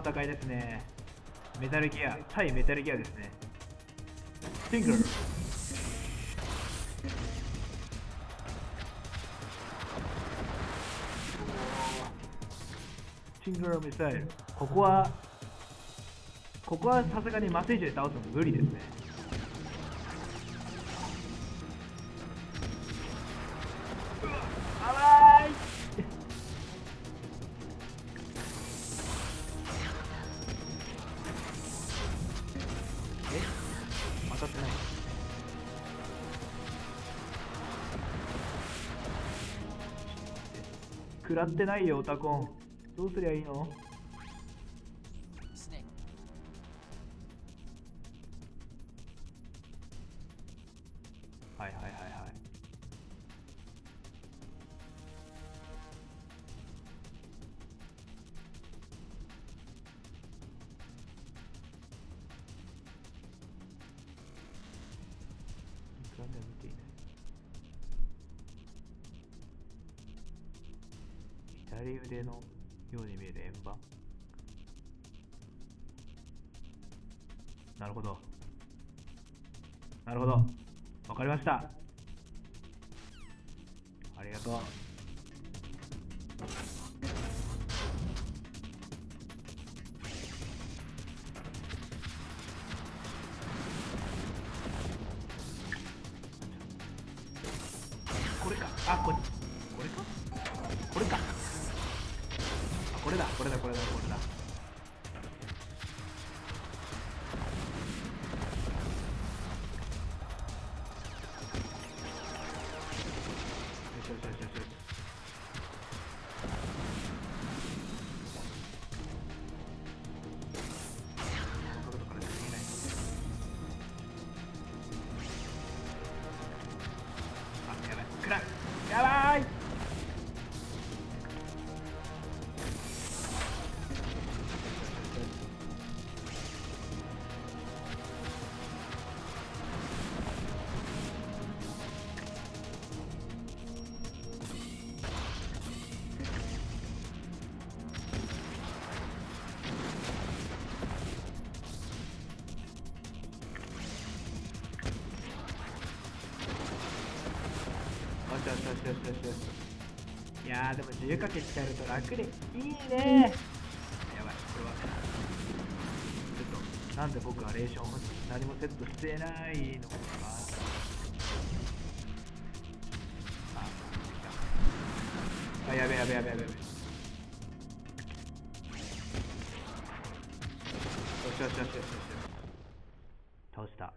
戦いですね。メタルギア、対メタルギアですね。シングル。シングルミサイル。ここはさすがに麻酔銃で倒すの無理ですね。あらーい。当たってない。食らってないよオタコン。どうすりゃいいの？はいはいはいはい。画面見ていない。左腕のように見える円盤。なるほど。なるほど。わかりました。ありがとう。これか。あ、これか。これか。あ、これだ。これだ。やばい。いやーでも自由掛け使えると楽でいいね。やばい、これはちょっとなんで僕はレーションを何もセットしてないのか。あ、やべ。よし。倒した。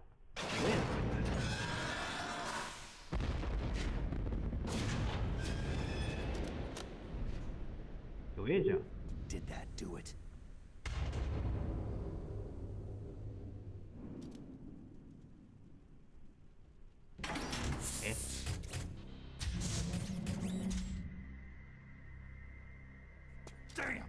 弱えじゃん。Did that do it? Damn.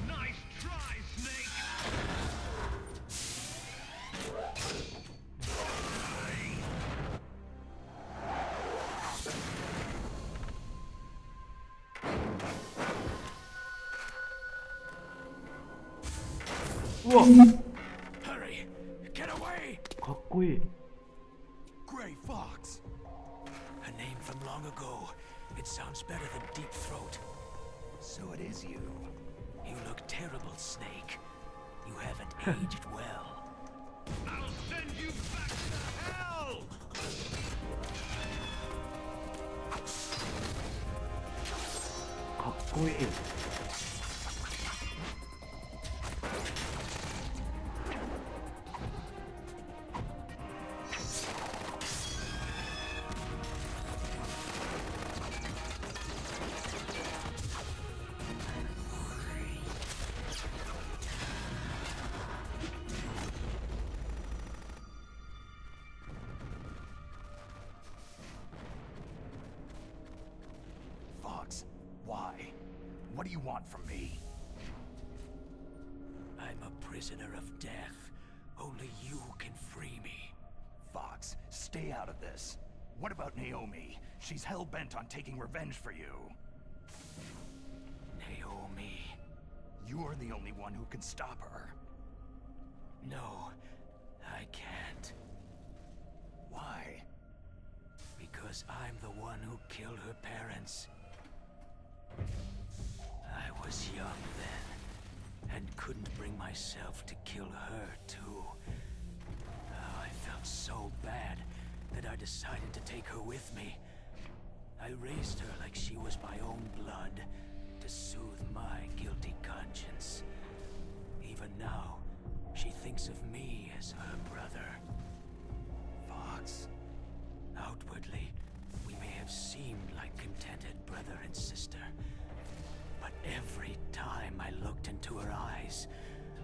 Nice try, Snake. うわ、 Hurry! Get away! かっこいい。Gray Fox. A name from long ago. It sounds better than Deep Throat. So it is you. You look terrible, Snake. You haven't aged well. I'll send you back to hell! かっこいい。Why? What do you want from me? I'm a prisoner of death. Only you can free me. Fox, stay out of this. What about Naomi? She's hell-bent on taking revenge for you. Naomi? You're the only one who can stop her. No, I can't. Why? Because I'm the one who killed her parents. I was young then, and couldn't bring myself to kill her too. Oh, I felt so bad that I decided to take her with me. I raised her like she was my own blood, to soothe my guilty conscience. Even now, she thinks of me as her brother. Fox. Outwardly, we may have seemed like contented brother and sister. But every time I looked into her eyes,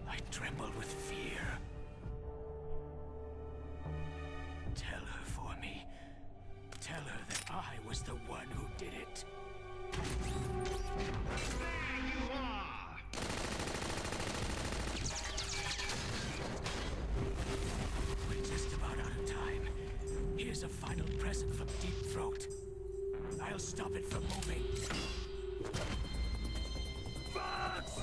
I trembled with fear. Tell her for me. Tell her that I was the one who did it. There you are! We're just about out of time. Here's a final present from Deep Throat. I'll stop it from moving. Fox!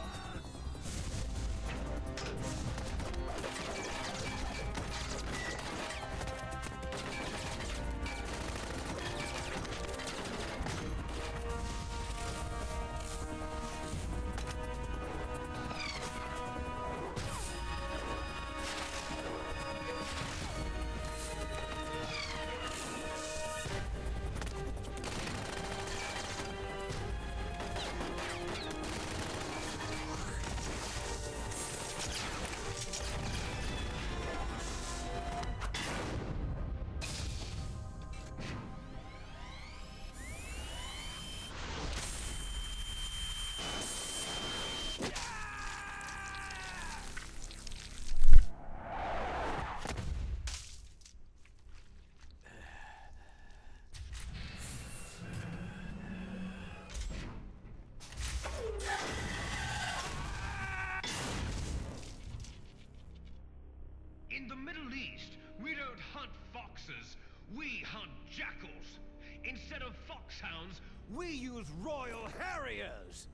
In the Middle East, we don't hunt foxes, we hunt jackals. Instead of foxhounds, We use Royal Harriers!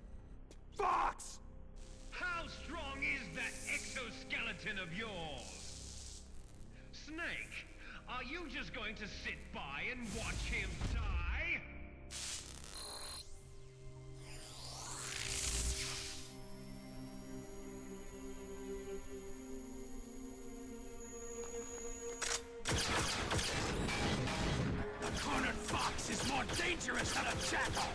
Fox! how strong is that exoskeleton of yours? Snake, are you just going to sit by and watch him die? A cornered fox is more dangerous than a jackal!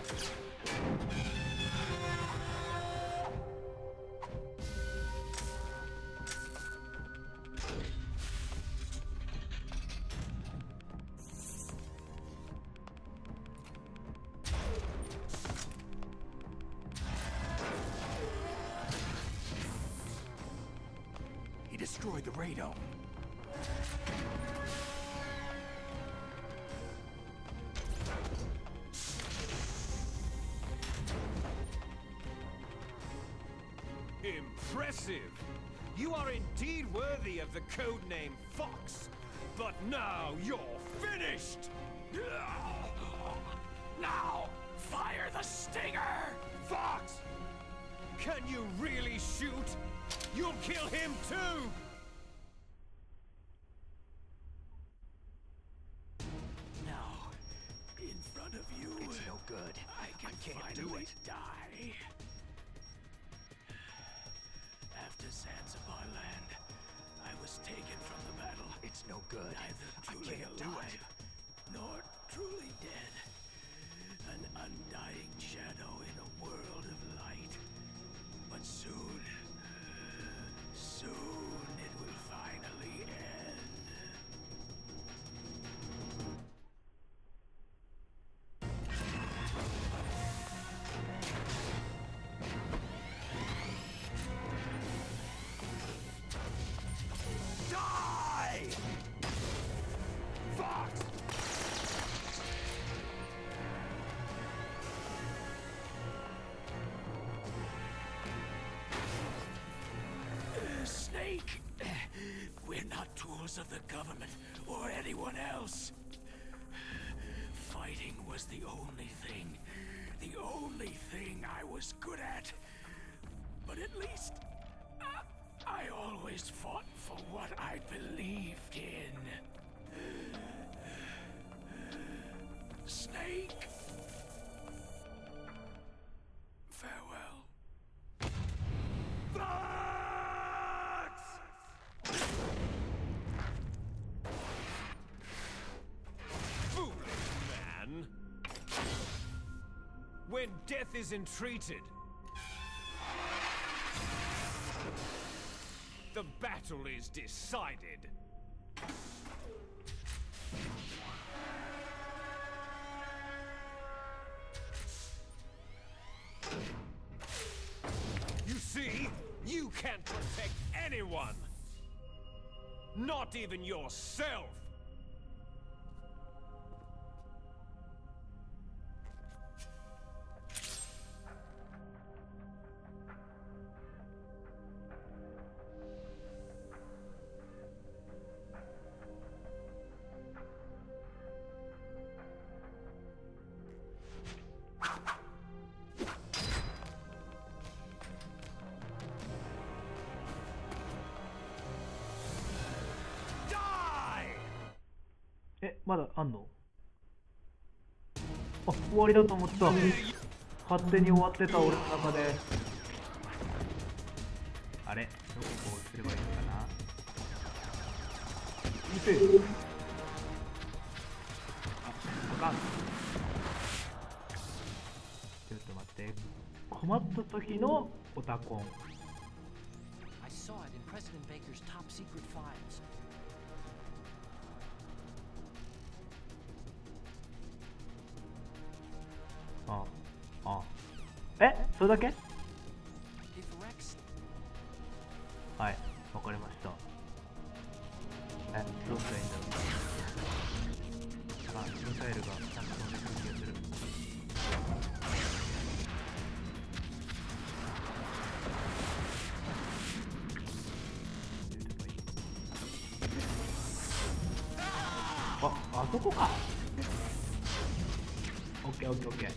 He destroyed the radome. Impressive! You are indeed worthy of the codename Fox. But now you're finished! Now, fire the stinger! Fox! Can you really shoot? You'll kill him too! Now, in front of you, It's no good. I can can't do finally it. die. After Zanzibar land, I was taken from the battle. It's no good. Neither I truly can't do alive, it. nor truly dead. An undying shadow in a world of light. But soon, soon it will finally end. because of the government or anyone else. Fighting was the only thing I was good at. But at least I always fought for what I believed in. Snake. Farewell. Foolish man. When death is entreated, the battle is decided. You see, you can't protect anyone. Not even yourself.まだあんの？あ、終わりだと思った。勝手に終わってた俺の中で。あれ、どここうすればいいのかな。見て。あかん。ちょっと待って。困った時のオタコン。I saw it in President Baker's top secret files. それだけ？ If Rex はい、わかりました。どうしたらいいんだろう。ミサイルがちゃんと飛んでくる気がする。あそこか。オッケーオッケーオッケー。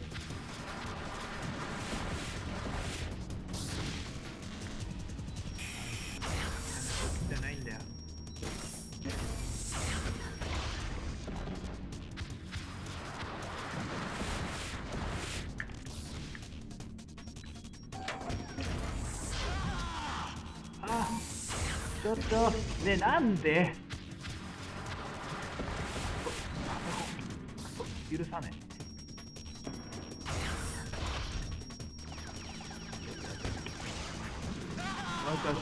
ちょっとね、なんで許さねえ。よし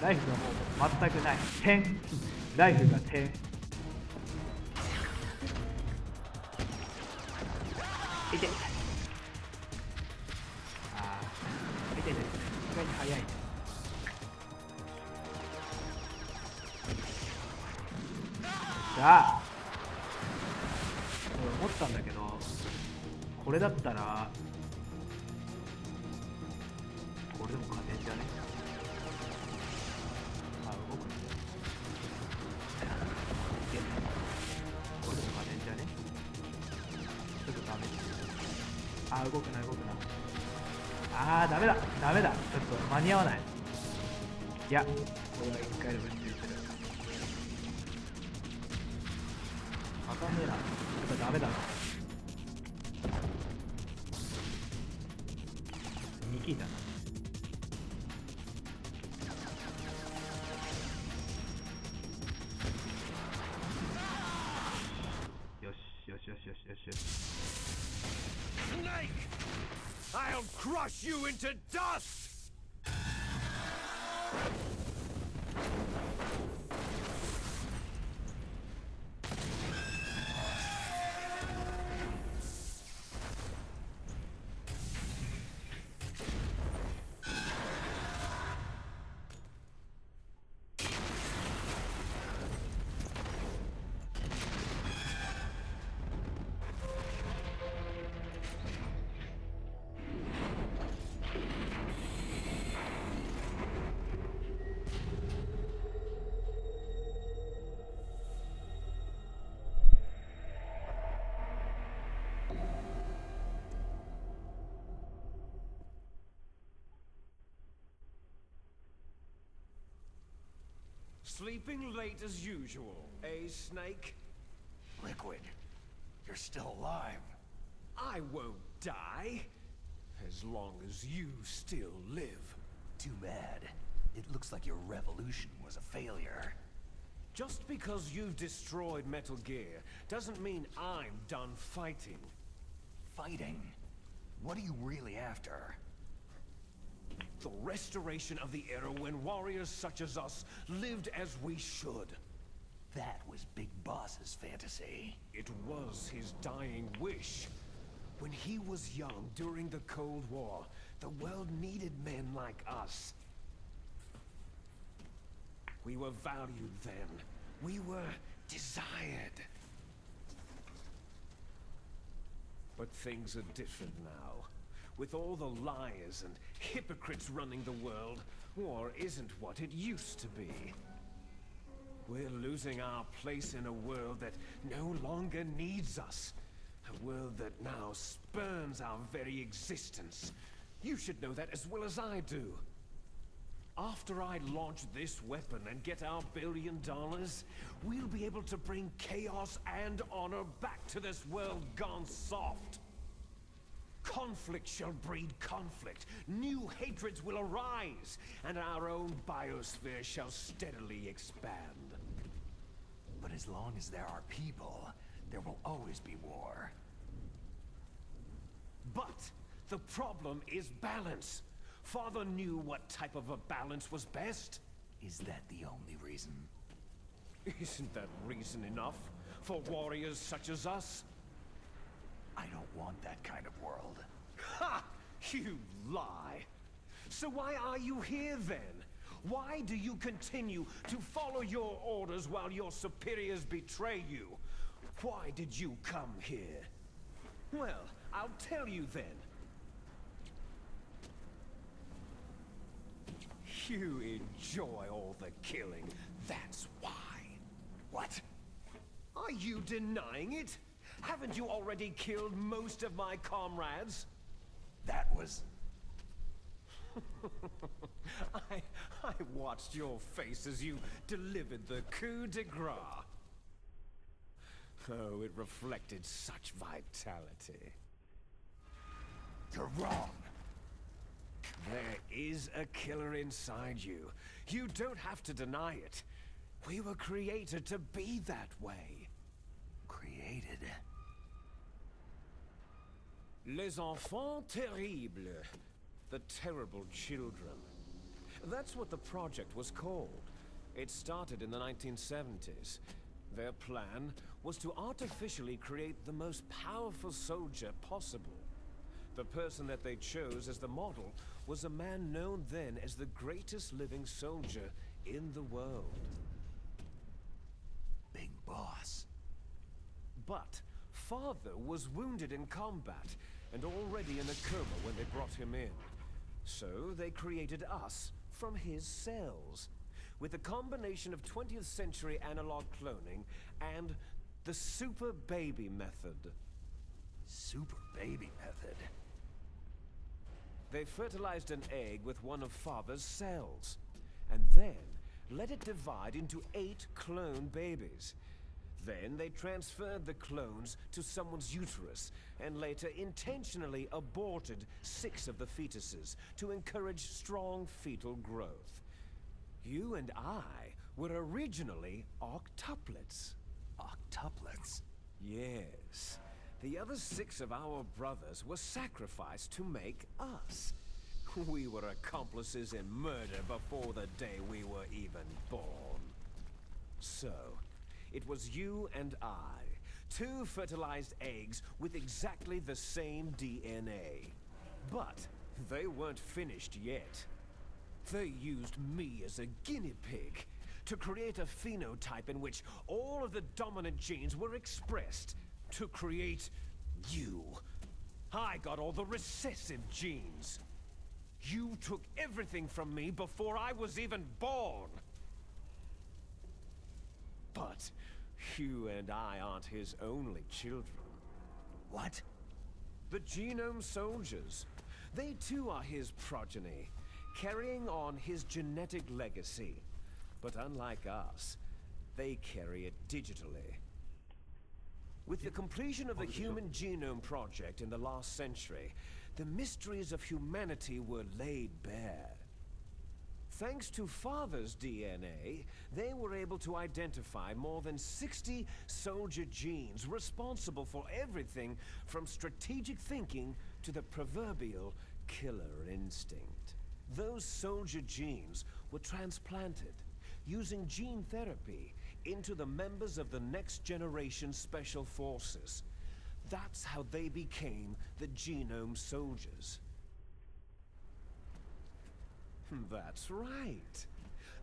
ライフがもう全くない。点ライフが点。いて見てですね。意外に早いね。じゃあ思ったんだけど、これだったらこれでも勝てんじゃね。動くんだよ。これでも勝てんじゃね。ちょっとダメ。動くな。ダメだ。ちょっと間に合わない。いや、これは一回でもついてる。あかんねえな。やっぱダメだな。2キーだな。よし。Snake! I'll crush you into dust! Sleeping late as usual, eh, Snake? Liquid, you're still alive. I won't die. As long as you still live. Too bad. It looks like your revolution was a failure. Just because you've destroyed Metal Gear doesn't mean I'm done fighting. Fighting? What are you really after? The restoration of the era when warriors such as us lived as we should. That was Big Boss's fantasy. It was his dying wish. When he was young during the Cold War, the world needed men like us. We were valued then. We were desired. But things are different now. With all the liars and hypocrites running the world, war isn't what it used to be. We're losing our place in a world that no longer needs us. A world that now spurns our very existence. You should know that as well as I do. After I launch this weapon and get our $1 billion, we'll be able to bring chaos and honor back to this world gone soft. Conflict shall breed conflict. New hatreds will arise, and our own biosphere shall steadily expand. But as long as there are people, there will always be war. But the problem is balance. Father knew what type of a balance was best. Is that the only reason? Isn't that reason enough for warriors such as us? I don't want that kind of world. Ha! You lie. So why are you here then? Why do you continue to follow your orders while your superiors betray you? Why did you come here? Well, I'll tell you then. You enjoy all the killing, that's why. What? Are you denying it? Haven't you already killed most of my comrades? That was... I watched your face as you delivered the coup de grace. Oh, it reflected such vitality. You're wrong. There is a killer inside you. You don't have to deny it. We were created to be that way. Created? Les enfants terribles. The terrible children. That's what the project was called. It started in the 1970s. Their plan was to artificially create the most powerful soldier possible. The person that they chose as the model was a man known then as the greatest living soldier in the world. Big Boss. But Father was wounded in combat and already in a coma when they brought him in. So they created us from his cells, with a combination of 20th century analog cloning and the super baby method. Super baby method? They fertilized an egg with one of Father's cells, and then let it divide into 8 clone babies. Then they transferred the clones to someone's uterus, and later intentionally aborted 6 of the fetuses to encourage strong fetal growth. You and I were originally octuplets. Octuplets? Yes. The other 6 of our brothers were sacrificed to make us. We were accomplices in murder before the day we were even born. So, it was you and I, 2 fertilized eggs with exactly the same DNA. But they weren't finished yet. They used me as a guinea pig to create a phenotype in which all of the dominant genes were expressed to create you. I got all the recessive genes. You took everything from me before I was even born. But you and I aren't his only children. What? The Genome Soldiers. They too are his progeny, carrying on his genetic legacy. But unlike us, they carry it digitally. With the completion of the Human Genome Project in the last century, the mysteries of humanity were laid bare. Thanks to Father's DNA, they were able to identify more than 60 soldier genes responsible for everything from strategic thinking to the proverbial killer instinct. Those soldier genes were transplanted using gene therapy into the members of the next generation special forces. That's how they became the Genome Soldiers. That's right.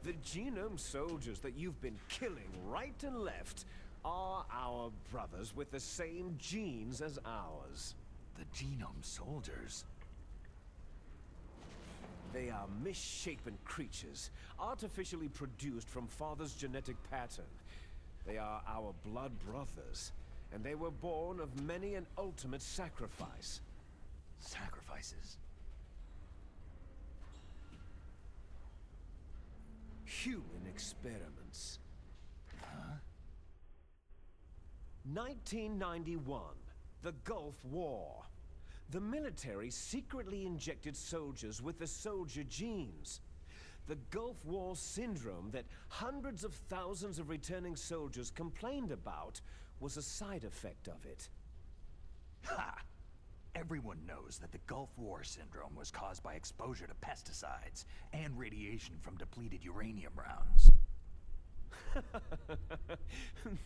The Genome Soldiers that you've been killing right and left are our brothers with the same genes as ours. The Genome Soldiers? They are misshapen creatures, artificially produced from Father's genetic pattern. They are our blood brothers, and they were born of many an ultimate sacrifice. Sacrifices? Human experiments. Huh? 1991, the Gulf War. The military secretly injected soldiers with the soldier genes. The Gulf War syndrome that hundreds of thousands of returning soldiers complained about was a side effect of it. Ha! Everyone knows that the Gulf War syndrome was caused by exposure to pesticides and radiation from depleted uranium rounds.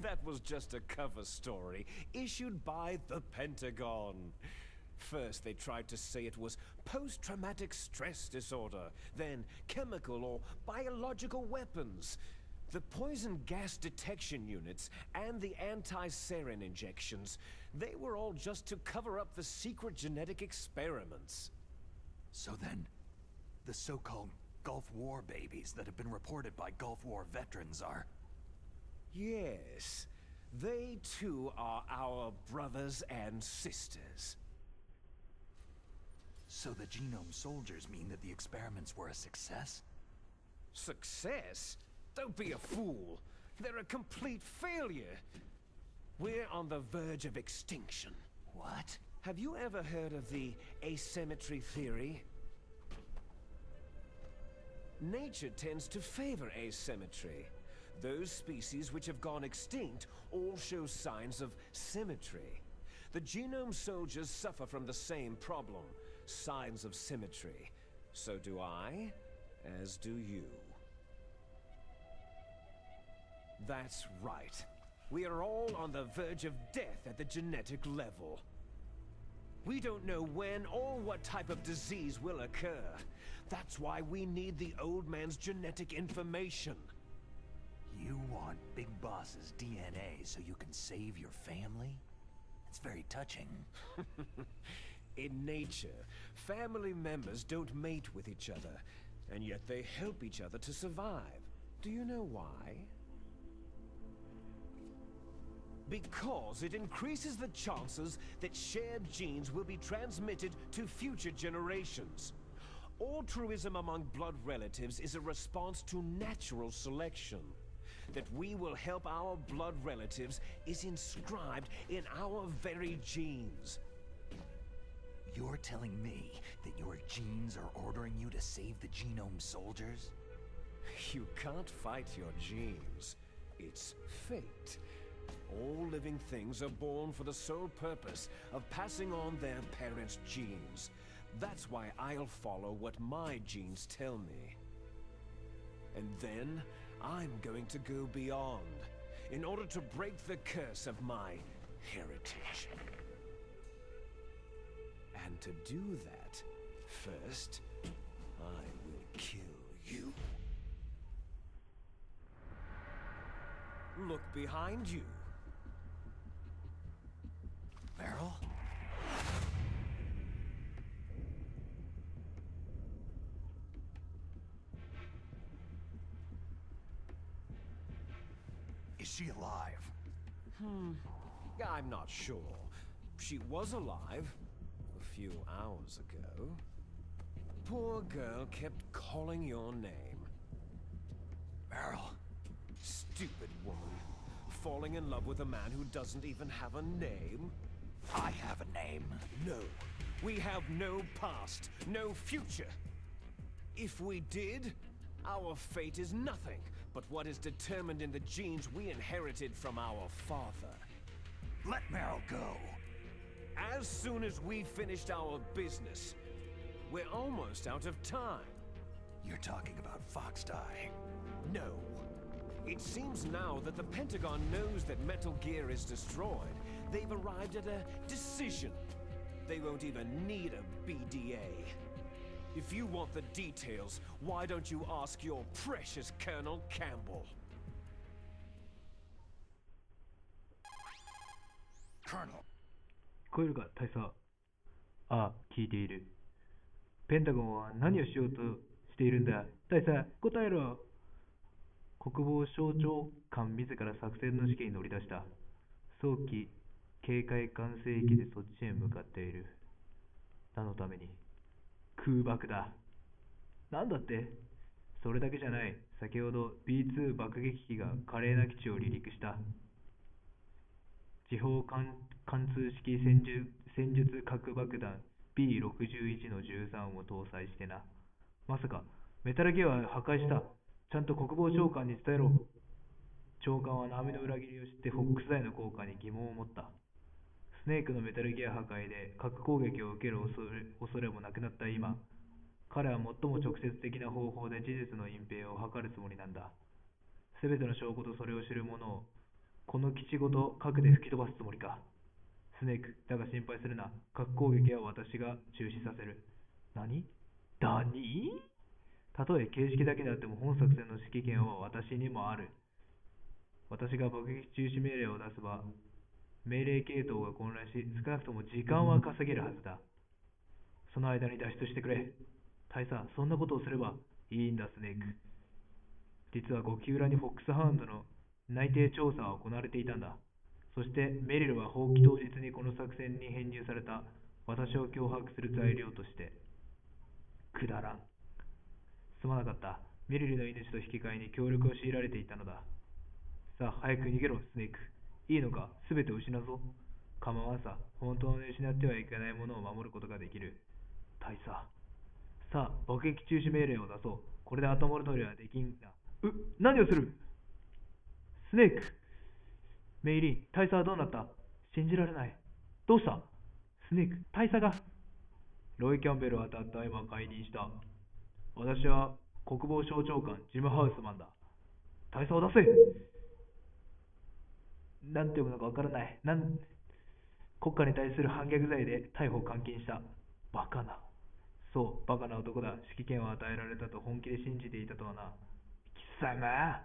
That was just a cover story issued by the Pentagon. First, they tried to say it was post-traumatic stress disorder, then chemical or biological weapons. The poison gas detection units and the anti-sarin injections, they were all just to cover up the secret genetic experiments. So then, the so-called Gulf War babies that have been reported by Gulf War veterans are... Yes, they too are our brothers and sisters. So the Genome Soldiers mean that the experiments were a success? Success? Don't be a fool. They're a complete failure. We're on the verge of extinction. What? Have you ever heard of the asymmetry theory? Nature tends to favor asymmetry. Those species which have gone extinct all show signs of symmetry. The Genome Soldiers suffer from the same problem. Signs of symmetry. So do I, as do you. That's right. We are all on the verge of death at the genetic level. We don't know when or what type of disease will occur. That's why we need the old man's genetic information. You want Big Boss's DNA so you can save your family? It's very touching. In nature, family members don't mate with each other, and yet they help each other to survive. Do you know why? Because it increases the chances that shared genes will be transmitted to future generations. Altruism among blood relatives is a response to natural selection. That we will help our blood relatives is inscribed in our very genes. You're telling me that your genes are ordering you to save the Genome Soldiers? You can't fight your genes. It's fate. All living things are born for the sole purpose of passing on their parents' genes. That's why I'll follow what my genes tell me. And then, I'm going to go beyond, in order to break the curse of my heritage. And to do that, first, I will kill you. Look behind you. Meryl? Is she alive? I'm not sure. She was alive a few hours ago. Poor girl kept calling your name. Meryl? falling in love with a man who doesn't even have a name? I have a name. No. We have no past, no future. If we did, our fate is nothing but what is determined in the genes we inherited from our father. Let Meryl go. As soon as we finished our business, we're almost out of time. You're talking about Foxdie. No. It seems now that the Pentagon knows that Metal Gear is destroyed. They've arrived at a decision. They won't even need a BDA. If you want the details, why don't you ask your precious Colonel Campbell? Colonel. 聞こえるか、大佐。ああ、聞いている。ペンタゴンは何をしようとしているんだ。大佐、答えろ。国防省長官自ら作戦の指揮に乗り出した。早期警戒管制機でそっちへ向かっている。何のために？空爆だ。なんだって？それだけじゃない。先ほど B2 爆撃機が華麗な基地を離陸した。地方貫通式戦術核爆弾 B61 の13を搭載してな。まさかメタルギアは破壊した。ちゃんと国防長官に伝えろ。長官は波の裏切りを知ってフォックスダイの効果に疑問を持った。スネークのメタルギア破壊で核攻撃を受ける恐れもなくなった今、彼は最も直接的な方法で事実の隠蔽を図るつもりなんだ。すべての証拠とそれを知る者をこの基地ごと核で吹き飛ばすつもりか。スネーク、だが心配するな。核攻撃は私が中止させる。何？たとえ形式だけであっても本作戦の指揮権は私にもある。私が爆撃中止命令を出せば、命令系統が混乱し、少なくとも時間は稼げるはずだ。その間に脱出してくれ。大佐、そんなことをすればいいんだ、スネーク。実は5機裏にフォックスハウンドの内定調査は行われていたんだ。そしてメリルは放棄当日にこの作戦に編入された私を脅迫する材料として。くだらん。すまなかった。メリルの命と引き換えに協力を強いられていたのだ。さあ、早く逃げろ、スネーク。いいのか、すべてを失うぞ。構わんさ。本当に失ってはいけないものを守ることができる。大佐。さあ、爆撃中止命令を出そう。これで後戻りはできんな。何をする？スネーク。メイリン、大佐はどうなった？信じられない。どうした？スネーク、大佐が。ロイ・キャンベルはたった今解任した。私は国防省長官ジム・ハウスマンだ。大佐を出せ。なんて読むのかわからない。国家に対する反逆罪で逮捕監禁した。バカな。そう、バカな男だ。指揮権を与えられたと本気で信じていたとはな。貴様。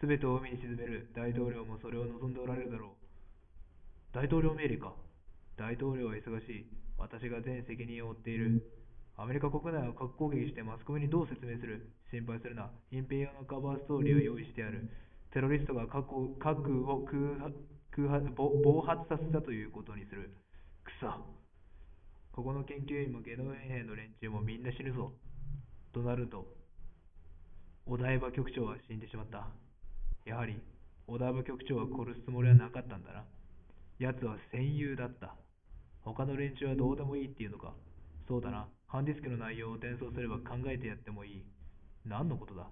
すべてを海に沈める。大統領もそれを望んでおられるだろう。大統領命令か。大統領は忙しい。私が全責任を負っている。アメリカ国内を核攻撃してマスコミにどう説明する？心配するな。隠蔽用のカバーストーリーを用意してある。テロリストが核を暴発させたということにする。くそ。ここの研究員もゲノム兵の連中もみんな死ぬぞ。ドナルド。お台場局長は死んでしまった。やはり、お台場局長は殺すつもりはなかったんだな。奴は戦友だった。他の連中はどうでもいいっていうのか。そうだな。ハンディスクの内容を転送すれば考えてやってもいい。何のことだ？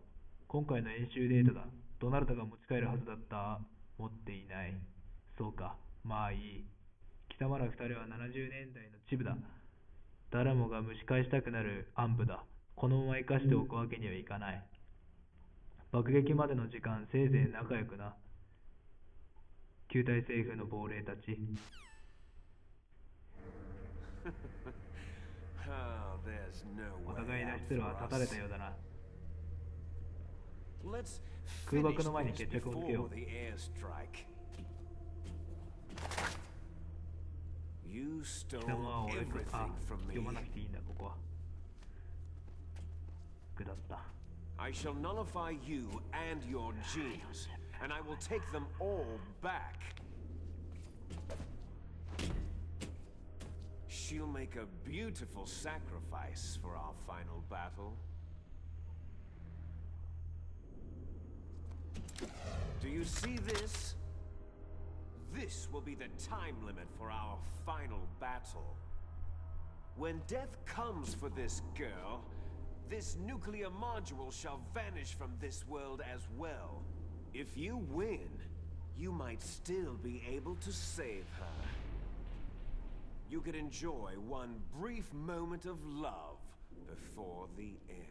今回の演習データだ。ドナルドが持ち帰るはずだった。持っていない。そうか。まあいい。貴様ら二人は70年代のチブだ。誰もが蒸し返したくなる暗部だ。このまま生かしておくわけにはいかない。爆撃までの時間、せいぜい仲良くな。旧体政府の亡霊たち。お互い脱出路は断たれたようだな。空爆の前に決着をつけよう。貴様は俺と、読まなくていいんだ、ここは。下った。I shall nullify you and your genes, and I will take them all back. She'll make a beautiful sacrifice for our final battle. Do you see this? this will be the time limit for our final battle. When death comes for this girl, this nuclear module shall vanish from this world as well. If you win, you might still be able to save her. You could enjoy one brief moment of love before the end.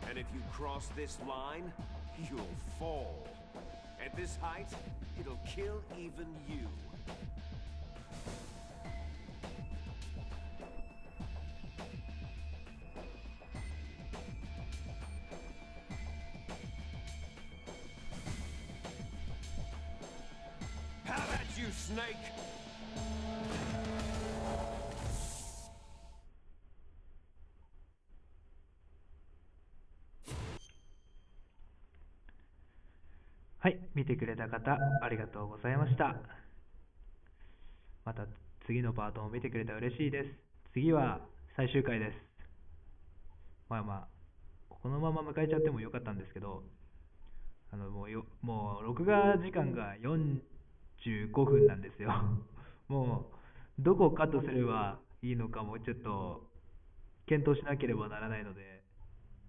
And if you cross this line, you'll fall. At this height, it'll kill even you. How about you, Snake?はい、見てくれた方ありがとうございました。また次のパートも見てくれたら嬉しいです。次は最終回です。まあこのまま迎えちゃってもよかったんですけど、もう録画時間が45分なんですよ。もうどこをカットすればいいのかもちょっと検討しなければならないので、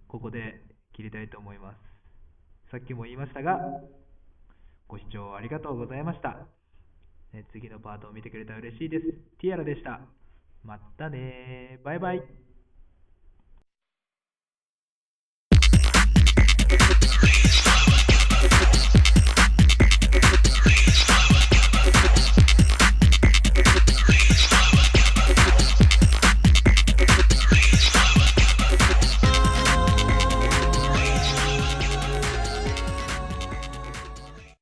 ここで切りたいと思います。さっきも言いましたが、ご視聴ありがとうございました。次のパートを見てくれたら嬉しいです。ティアラでした。またね。バイバイ。